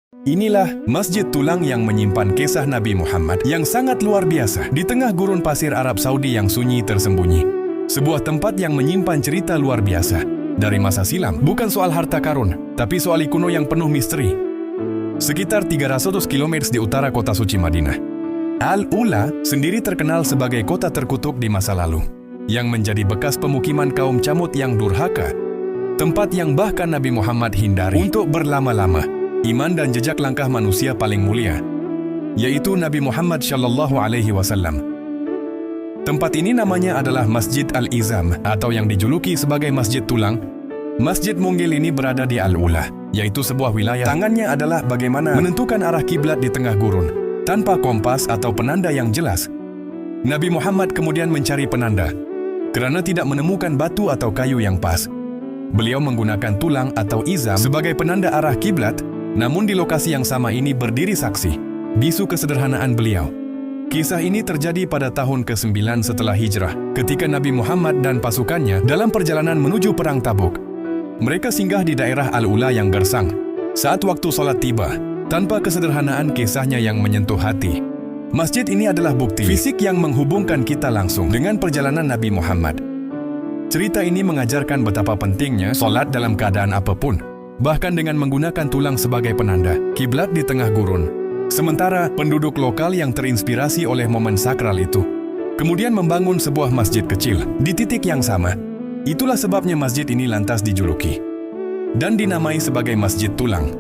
Inilah Masjid Tulang yang menyimpan kisah Nabi Muhammad yang sangat luar biasa di tengah gurun pasir Arab Saudi yang sunyi tersembunyi. Sebuah tempat yang menyimpan cerita luar biasa dari masa silam, bukan soal harta karun, tapi soal kuno yang penuh misteri. Sekitar 300 km di utara kota suci Madinah, Al-Ula sendiri terkenal sebagai kota terkutuk di masa lalu, yang menjadi bekas pemukiman kaum Camud yang durhaka, tempat yang bahkan Nabi Muhammad hindari untuk berlama-lama. Iman dan jejak langkah manusia paling mulia, yaitu Nabi Muhammad Shallallahu Alaihi Wasallam. Tempat ini namanya adalah Masjid Al-Izam atau yang dijuluki sebagai Masjid Tulang. Masjid Munggil ini berada di Al-Ula, yaitu sebuah wilayah. Tangannya adalah bagaimana menentukan arah kiblat di tengah gurun, tanpa kompas atau penanda yang jelas. Nabi Muhammad kemudian mencari penanda, karena tidak menemukan batu atau kayu yang pas. Beliau menggunakan tulang atau izam sebagai penanda arah kiblat. Namun di lokasi yang sama ini berdiri saksi, bisu kesederhanaan beliau. Kisah ini terjadi pada tahun ke-9 setelah hijrah, ketika Nabi Muhammad dan pasukannya dalam perjalanan menuju Perang Tabuk. Mereka singgah di daerah Al-Ula yang gersang. Saat waktu sholat tiba, tanpa kesederhanaan kisahnya yang menyentuh hati. Masjid ini adalah bukti fisik yang menghubungkan kita langsung dengan perjalanan Nabi Muhammad. Cerita ini mengajarkan betapa pentingnya sholat dalam keadaan apapun, bahkan dengan menggunakan tulang sebagai penanda kiblat di tengah gurun. Sementara penduduk lokal yang terinspirasi oleh momen sakral itu kemudian membangun sebuah masjid kecil di titik yang sama. Itulah sebabnya masjid ini lantas dijuluki dan dinamai sebagai Masjid Tulang.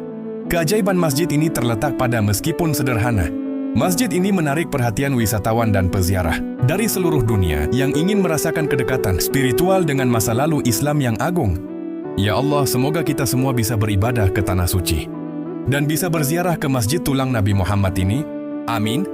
Keajaiban masjid ini terletak pada meskipun sederhana, masjid ini menarik perhatian wisatawan dan peziarah dari seluruh dunia yang ingin merasakan kedekatan spiritual dengan masa lalu Islam yang agung. Ya Allah, semoga kita semua bisa beribadah ke Tanah Suci dan bisa berziarah ke Masjid Tulang Nabi Muhammad ini. Amin.